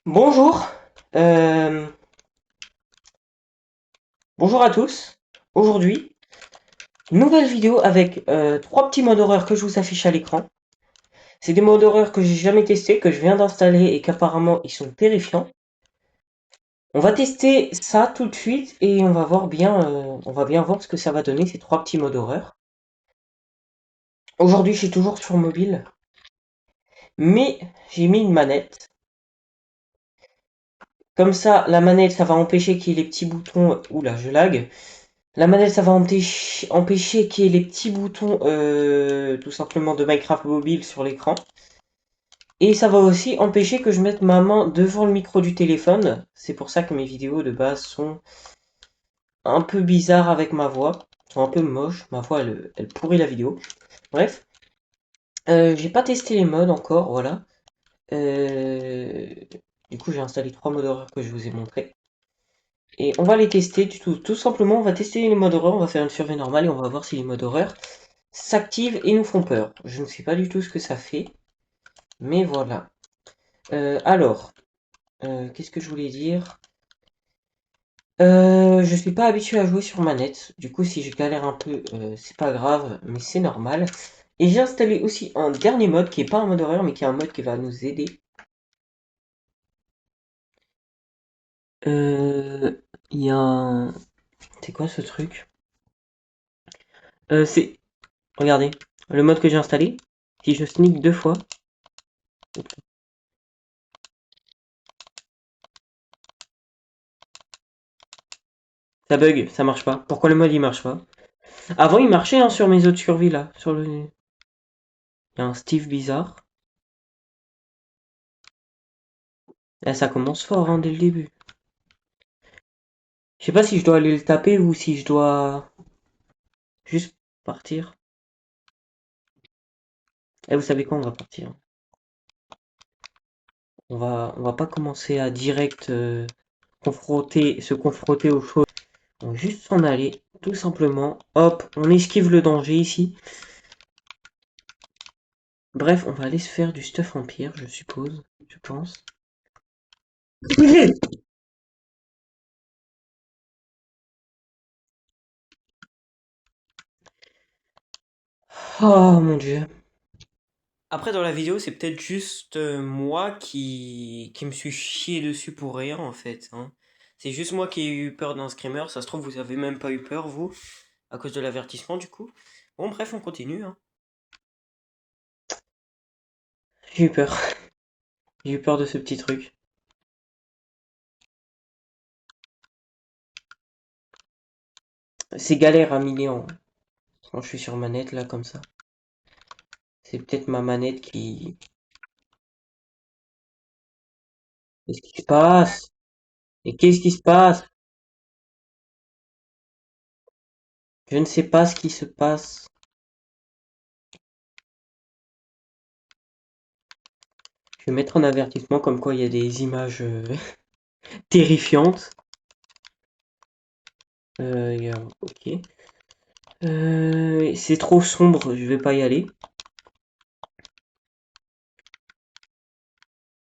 Bonjour, euh, bonjour à tous. Aujourd'hui, nouvelle vidéo avec trois petits modes horreur que je vous affiche à l'écran. C'est des modes horreur que j'ai jamais testés, que je viens d'installer et qu'apparemment ils sont terrifiants. On va tester ça tout de suite et on va bien voir ce que ça va donner ces trois petits modes horreur. Aujourd'hui, je suis toujours sur mobile, mais j'ai mis une manette. Comme ça, la manette, ça va empêcher qu'il y ait les petits boutons. Oula, je lag. La manette, ça va empêcher qu'il y ait les petits boutons tout simplement de Minecraft mobile sur l'écran. Et ça va aussi empêcher que je mette ma main devant le micro du téléphone. C'est pour ça que mes vidéos de base sont un peu bizarres avec ma voix. Sont un peu moches. Ma voix, elle pourrit la vidéo. Bref. J'ai pas testé les modes encore, voilà. Euh, Du coup, j'ai installé trois modes horreur que je vous ai montrés. Et on va les tester tout simplement. On va tester les modes horreur. On va faire une survie normale et on va voir si les modes horreur s'activent et nous font peur. Je ne sais pas du tout ce que ça fait, mais voilà. Alors, qu'est-ce que je voulais dire? Je suis pas habitué à jouer sur manette, du coup si je galère un peu, c'est pas grave, mais c'est normal. Et j'ai installé aussi un dernier mode qui est pas un mode horreur, mais qui est un mode qui va nous aider. Euh, Il y a un... C'est quoi ce truc? C'est... Regardez, le mode que j'ai installé, si je sneak deux fois, ça bug, ça marche pas. Pourquoi le mode il marche pas? Avant il marchait hein, sur mes autres survies là, sur le... Il y a un Steve bizarre. Ah, ça commence fort hein, dès le début. Je sais pas si je dois aller le taper ou si je dois juste partir. Et vous savez quoi, on va partir. On va pas commencer à direct se confronter aux choses. On va juste s'en aller, tout simplement. Hop, on esquive le danger ici. Bref, on va aller se faire du stuff empire, je suppose, je pense. Oh mon dieu. Après, dans la vidéo, c'est peut-être juste moi qui me suis chié dessus pour rien, en fait, hein. C'est juste moi qui ai eu peur d'un screamer. Ça se trouve, vous avez même pas eu peur, vous, à cause de l'avertissement, du coup. Bon, bref, on continue, hein. J'ai eu peur. J'ai eu peur de ce petit truc. C'est galère à miner quand je suis sur manette, là, comme ça. C'est peut-être ma manette qui... Qu'est-ce qui se passe? Et qu'est-ce qui se passe? Je ne sais pas ce qui se passe. Je vais mettre un avertissement comme quoi il y a des images terrifiantes. Ok. C'est trop sombre, je vais pas y aller.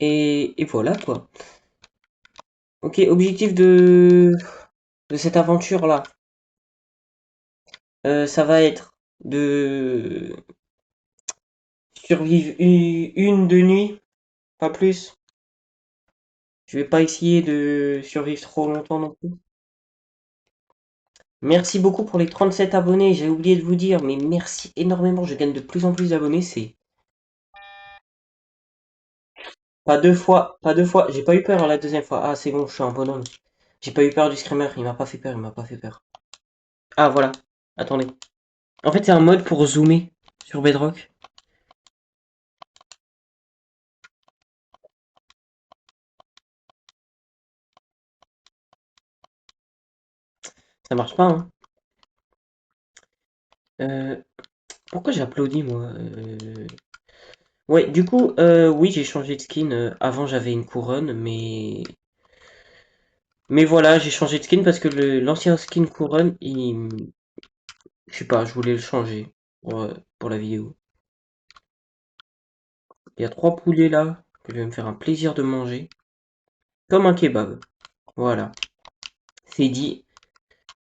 Et voilà quoi. Ok, objectif de cette aventure-là, ça va être de survivre une de nuit, pas plus. Je vais pas essayer de survivre trop longtemps non plus. Merci beaucoup pour les 37 abonnés, j'ai oublié de vous dire, mais merci énormément, je gagne de plus en plus d'abonnés, c'est pas deux fois, j'ai pas eu peur la deuxième fois. Ah c'est bon, je suis un bonhomme. J'ai pas eu peur du screamer, il m'a pas fait peur, il m'a pas fait peur. Ah voilà, attendez. En fait c'est un mode pour zoomer sur Bedrock. Ça marche pas, hein. Euh, Pourquoi j'applaudis moi? Ouais, du coup, oui j'ai changé de skin. Avant j'avais une couronne, mais voilà, j'ai changé de skin parce que l'ancien skin couronne, je sais pas, je voulais le changer pour la vidéo. Il y a trois poulets là que je vais me faire un plaisir de manger. Comme un kebab. Voilà. C'est dit.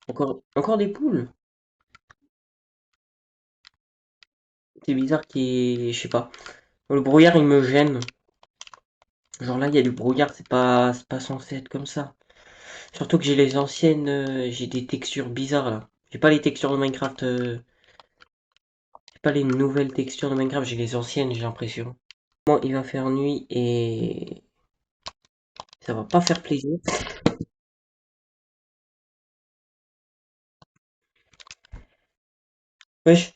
Encore des poules. C'est bizarre je sais pas. Le brouillard, il me gêne. Genre là, il y a du brouillard, c'est pas censé être comme ça. Surtout que j'ai les anciennes, j'ai des textures bizarres là. J'ai pas les textures de Minecraft, j'ai pas les nouvelles textures de Minecraft, j'ai les anciennes, j'ai l'impression. Moi, il va faire nuit et ça va pas faire plaisir. Wesh,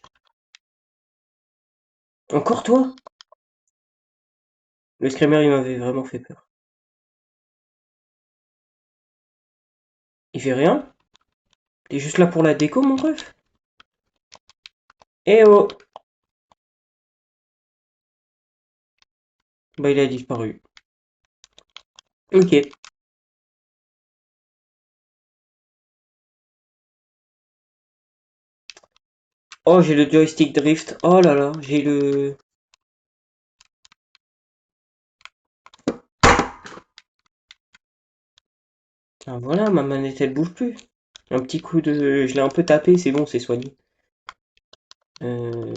encore toi? Le screamer, il m'avait vraiment fait peur. Il fait rien? T'es juste là pour la déco, mon ref? Eh oh! Bah, il a disparu. Ok. Oh, j'ai le joystick drift. Oh là là, j'ai le... Ah voilà, ma manette, elle bouge plus. Un petit coup de... Je l'ai un peu tapé, c'est bon, c'est soigné. Euh...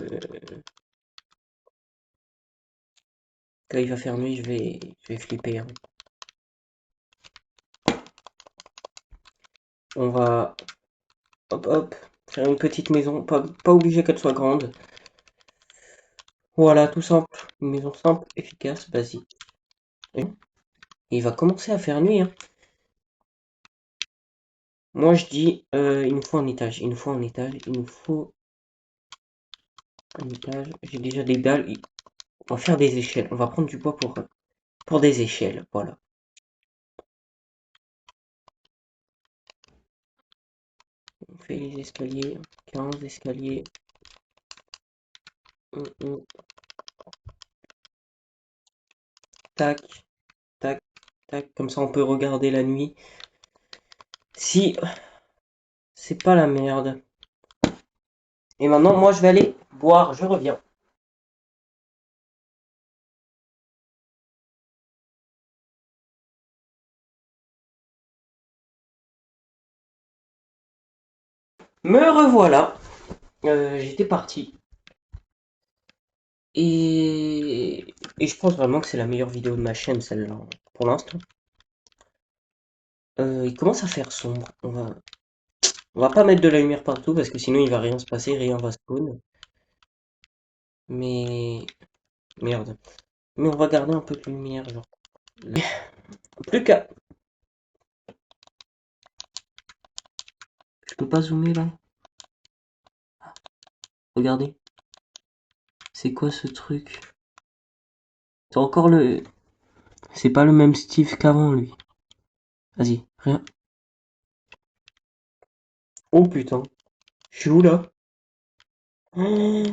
Quand il va faire nuit, je vais flipper, hein. On va, hop hop, faire une petite maison, pas obligé qu'elle soit grande. Voilà, tout simple. Une maison simple, efficace, basique. Et il va commencer à faire nuit, hein. Moi, je dis, il nous faut un étage, il nous faut un étage, il nous faut un étage. J'ai déjà des dalles. On va faire des échelles. On va prendre du bois pour des échelles. Voilà. On fait les escaliers. 15 escaliers. Hum, hum. Tac, tac, tac. Comme ça, on peut regarder la nuit. Si c'est pas la merde. Et maintenant, moi, je vais aller boire. Je reviens. Me revoilà. J'étais parti. Et je pense vraiment que c'est la meilleure vidéo de ma chaîne, celle-là, pour l'instant. Il commence à faire sombre. On va pas mettre de la lumière partout parce que sinon il va rien se passer, rien va spawn. Mais merde. Mais on va garder un peu de lumière, genre. Plus qu'à. Je peux pas zoomer là. Regardez. C'est quoi ce truc? C'est encore le. C'est pas le même Steve qu'avant lui. Vas-y, rien. Oh putain. Je suis où là? Oh,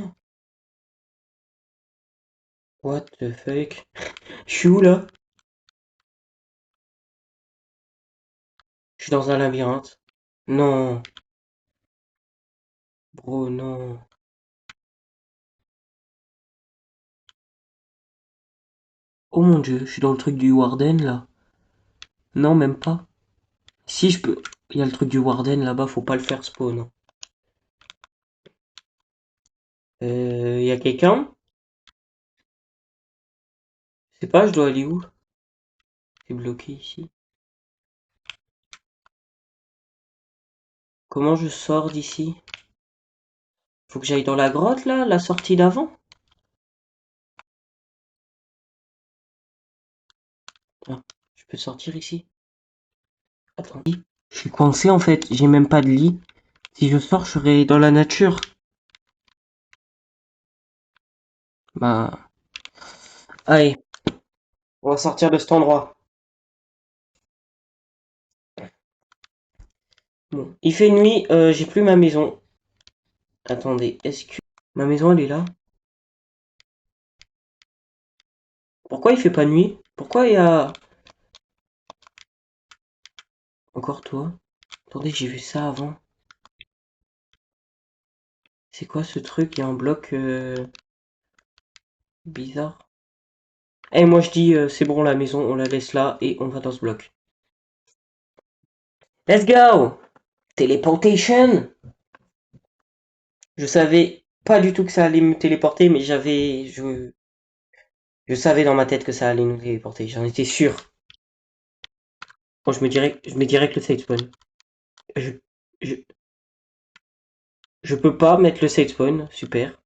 what the fuck? Je suis où là? Je suis dans un labyrinthe. Non, bro, non. Oh mon dieu, je suis dans le truc du Warden là. Non, même pas. Si je peux. Il y a le truc du Warden là-bas, faut pas le faire spawn. Il y a quelqu'un? Je sais pas, je dois aller où? C'est bloqué ici. Comment je sors d'ici? Faut que j'aille dans la grotte là, la sortie d'avant? Ah, je peux sortir ici? Attends. Je suis coincé en fait, j'ai même pas de lit. Si je sors, je serai dans la nature. Bah, allez, on va sortir de cet endroit. Bon, il fait nuit, j'ai plus ma maison. Attendez, est-ce que ma maison elle est là? Pourquoi il fait pas nuit? Pourquoi il y a encore toi? Attendez, j'ai vu ça avant. C'est quoi ce truc? Il y a un bloc bizarre. Et moi je dis, c'est bon, la maison, on la laisse là et on va dans ce bloc. Let's go! Teleportation! Je savais pas du tout que ça allait me téléporter, mais je savais dans ma tête que ça allait nous téléporter. J'en étais sûr. Bon, je mets direct le save spawn. Je, je, je peux pas mettre le save spawn. Super.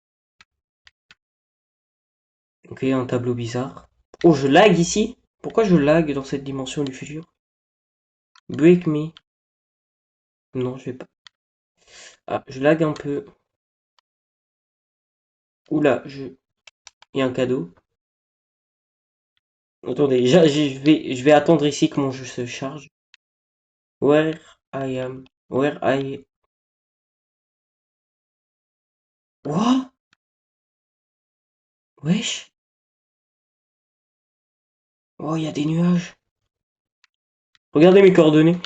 Ok, un tableau bizarre. Oh, je lag ici? Pourquoi je lag dans cette dimension du futur? Break me. Non, je vais pas. Ah, je lag un peu. Oula, il y a un cadeau. Attendez, je vais attendre ici que mon jeu se charge. Where I am. Where I... What? Wesh? Oh, il y a des nuages. Regardez mes coordonnées.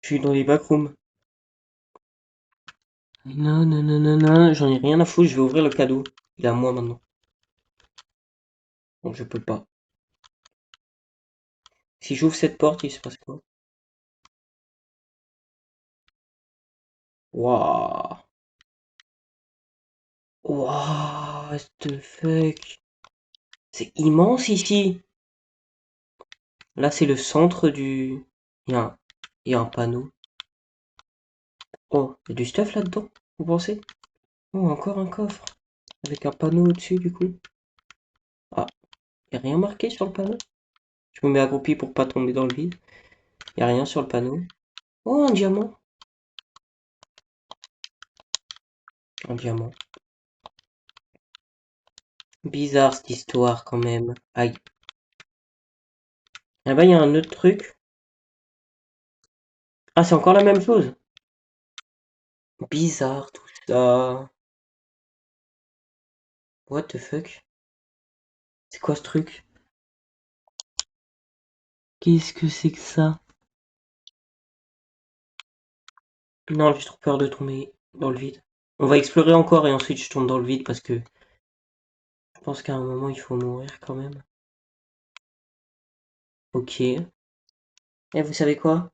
Je suis dans les backrooms. Non, non, non, non, non, j'en ai rien à foutre, je vais ouvrir le cadeau. Il est à moi maintenant. Donc je peux pas. Si j'ouvre cette porte, il se passe quoi? Waouh. Waouh, what the fuck? C'est immense ici. Là, c'est le centre du... Il y a un, il y a un panneau. Oh, il y a du stuff là-dedans, vous pensez? Oh, encore un coffre. Avec un panneau au-dessus, du coup. Ah, il n'y a rien marqué sur le panneau? Je me mets accroupi pour pas tomber dans le vide. Il n'y a rien sur le panneau. Oh, un diamant. Un diamant. Bizarre cette histoire quand même. Aïe. Là-bas, il y a un autre truc. Ah, c'est encore la même chose. Bizarre tout ça. What the fuck? C'est quoi ce truc? Qu'est-ce que c'est que ça? Non, j'ai trop peur de tomber dans le vide. On va explorer encore et ensuite je tombe dans le vide parce que je pense qu'à un moment il faut mourir quand même. Ok. Et vous savez quoi?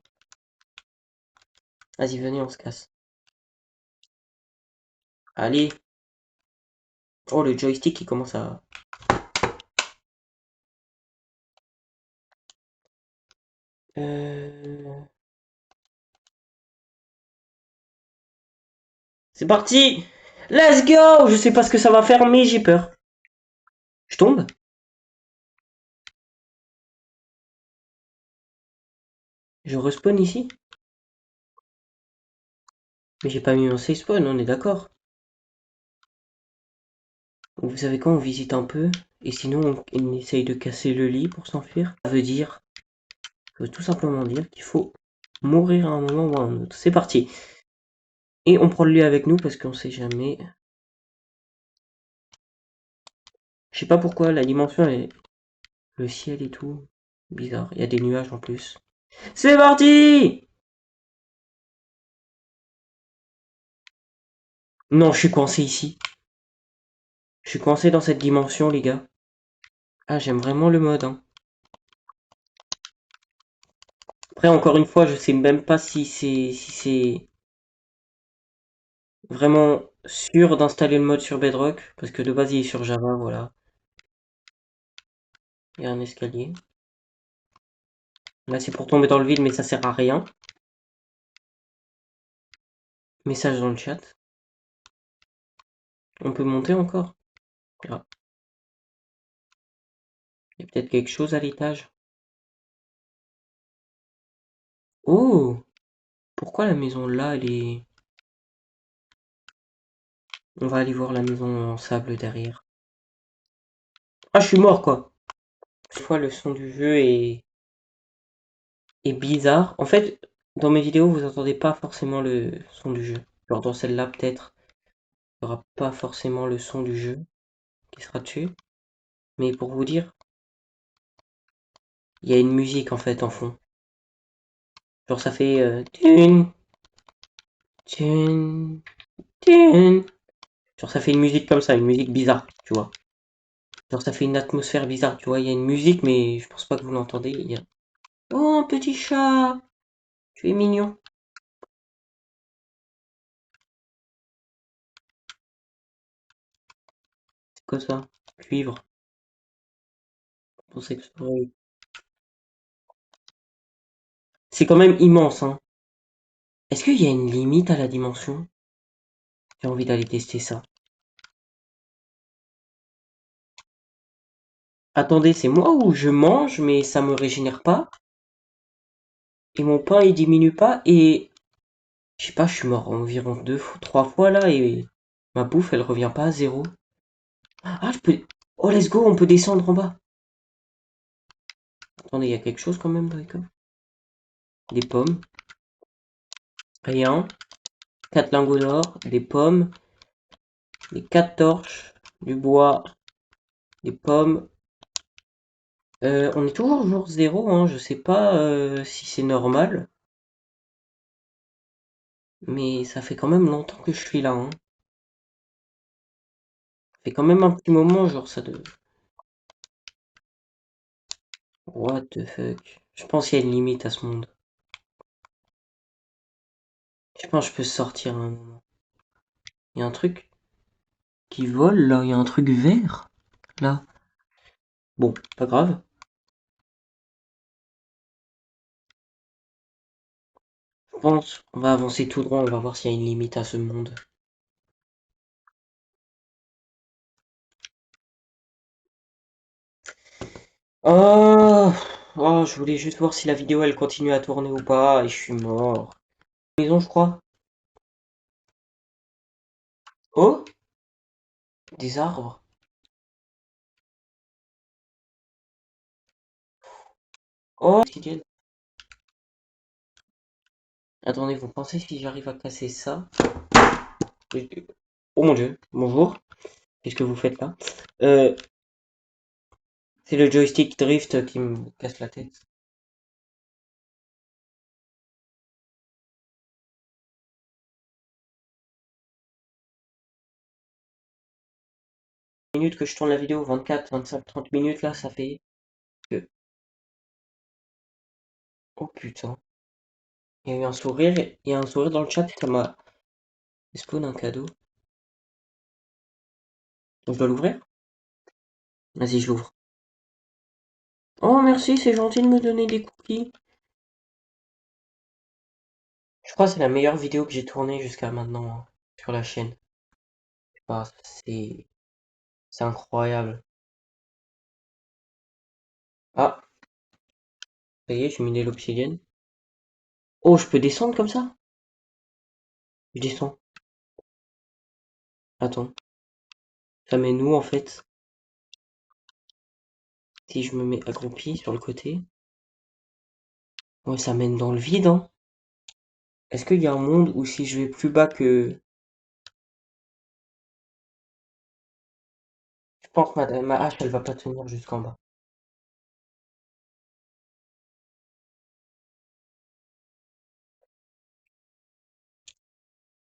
Vas-y, venez, on se casse. Allez. Oh, le joystick il commence à... Euh... C'est parti! Let's go! Je sais pas ce que ça va faire, mais j'ai peur. Je tombe? Je respawn ici? Mais j'ai pas mis mon safe spawn, on est d'accord. Vous savez quoi, on visite un peu, et sinon on essaye de casser le lit pour s'enfuir. Ça veut tout simplement dire qu'il faut mourir à un moment ou à un autre. C'est parti. Et on prend le lit avec nous parce qu'on sait jamais. Je sais pas pourquoi la dimension est... Le ciel et tout. Bizarre. Il y a des nuages en plus. C'est parti! Non, je suis coincé ici. Je suis coincé dans cette dimension, les gars. Ah, j'aime vraiment le mode, hein. Après, encore une fois, je sais même pas si c'est vraiment sûr d'installer le mode sur Bedrock, parce que de base il est sur Java, voilà. Il y a un escalier. Là c'est pour tomber dans le vide, mais ça sert à rien. Message dans le chat. On peut monter encore. Ah, il y a peut-être quelque chose à l'étage. Oh! Pourquoi la maison là, elle est... On va aller voir la maison en sable derrière. Ah, je suis mort, quoi. Cette fois, le son du jeu est bizarre. En fait, dans mes vidéos, vous entendez pas forcément le son du jeu. Genre dans celle-là, peut-être, il n'y aura pas forcément le son du jeu qui sera dessus. Mais pour vous dire, il y a une musique en fait en fond. Genre ça fait tune, tune, tune. Genre ça fait une musique comme ça, une musique bizarre, tu vois. Genre ça fait une atmosphère bizarre, tu vois, il y a une musique, mais je pense pas que vous l'entendez. Oh, un petit chat! Tu es mignon. C'est quoi ça? Cuivre. Je pensais que c'est quand même immense, hein. Est-ce qu'il y a une limite à la dimension? J'ai envie d'aller tester ça. Attendez, c'est moi où je mange, mais ça me régénère pas? Et mon pain il diminue pas? Et je sais pas, je suis mort environ 3 fois là et ma bouffe elle revient pas à zéro. Ah, je peux. Oh, let's go, on peut descendre en bas. Attendez, il y a quelque chose quand même dans les coffres. Des pommes. Rien. 4 lingots d'or, des pommes, des 4 torches, du bois, des pommes. On est toujours jour zéro, hein. Je sais pas si c'est normal, mais ça fait quand même longtemps que je suis là, hein. Ça fait quand même un petit moment, genre ça de. What the fuck? Je pense qu'il y a une limite à ce monde. Je pense que je peux sortir à un moment. Il y a un truc qui vole là, il y a un truc vert là. Bon, pas grave. Je pense on va avancer tout droit, on va voir s'il y a une limite à ce monde. Oh, oh, je voulais juste voir si la vidéo elle continue à tourner ou pas et je suis mort. Maison, je crois. Oh, des arbres. Oh, obsidienne. Attendez, vous pensez si j'arrive à casser ça? Oh mon dieu, bonjour. Qu'est-ce que vous faites là? Euh, c'est le joystick drift qui me casse la tête. Minutes que je tourne la vidéo, 24, 25, 30 minutes là, ça fait que. Oh putain. Il y a eu un sourire, il y a un sourire dans le chat, ça m'a spawn un cadeau. Donc je dois l'ouvrir? Vas-y, je l'ouvre. Oh merci, c'est gentil de me donner des cookies. Je crois que c'est la meilleure vidéo que j'ai tournée jusqu'à maintenant hein, sur la chaîne. Je sais pas, c'est incroyable. Ah, ça y est, j'ai miné l'obsidienne. Oh, je peux descendre comme ça? Je descends. Attends, ça mène où en fait? Si je me mets accroupi sur le côté. Ouais, ça mène dans le vide, hein. Est-ce qu'il y a un monde où si je vais plus bas que... Je pense que ma hache, elle va pas tenir jusqu'en bas.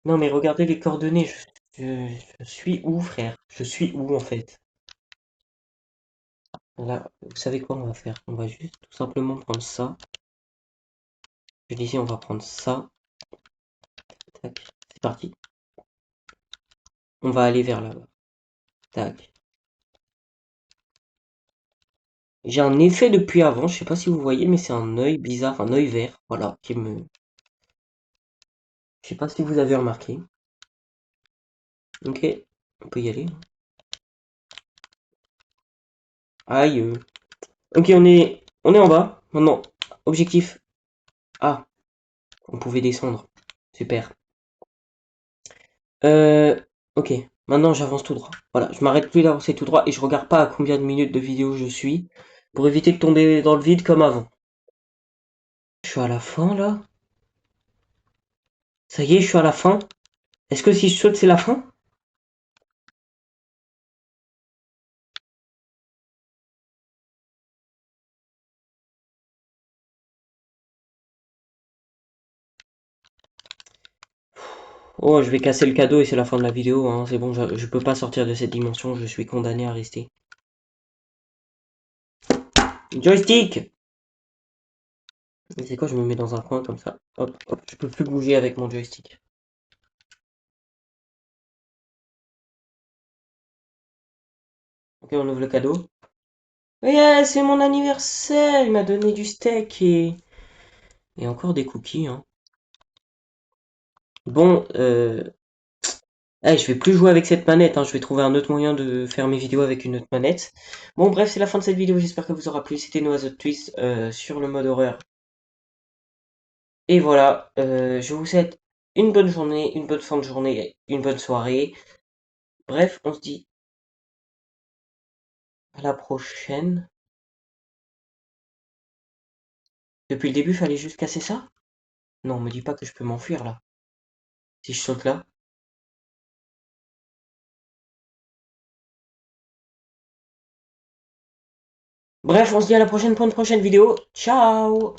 Non, mais regardez les coordonnées. Je suis où, frère? Je suis où, en fait? Là, vous savez quoi on va faire? On va juste tout simplement prendre ça. Je disais, on va prendre ça. Tac. C'est parti. On va aller vers là-bas. Tac. J'ai un effet depuis avant. Je sais pas si vous voyez, mais c'est un œil bizarre, un œil vert. Voilà, qui me... Je sais pas si vous avez remarqué. Ok, on peut y aller. Aïe. Ok, on est en bas. Maintenant, objectif. Ah, on pouvait descendre. Super. Ok. Maintenant, j'avance tout droit. Voilà, je m'arrête plus d'avancer tout droit et je regarde pas à combien de minutes de vidéo je suis pour éviter de tomber dans le vide comme avant. Je suis à la fin là. Ça y est, je suis à la fin. Est-ce que si je saute, c'est la fin? Oh, je vais casser le cadeau et c'est la fin de la vidéo, hein. C'est bon, je peux pas sortir de cette dimension, je suis condamné à rester. Joystick! Mais c'est quoi, je me mets dans un coin comme ça. Hop, hop, je peux plus bouger avec mon joystick. Ok, on ouvre le cadeau. Yeah, c'est mon anniversaire! Il m'a donné du steak et encore des cookies, hein. Bon, je vais plus jouer avec cette manette, hein. Je vais trouver un autre moyen de faire mes vidéos avec une autre manette. Bon, bref, c'est la fin de cette vidéo. J'espère que vous aura plu. C'était Noazot Twist sur le mode horreur. Et voilà, je vous souhaite une bonne journée, une bonne fin de journée, une bonne soirée. Bref, on se dit à la prochaine. Depuis le début, fallait juste casser ça? Non, me dis pas que je peux m'enfuir là. Si je saute là. Bref, on se dit à la prochaine pour une prochaine vidéo. Ciao!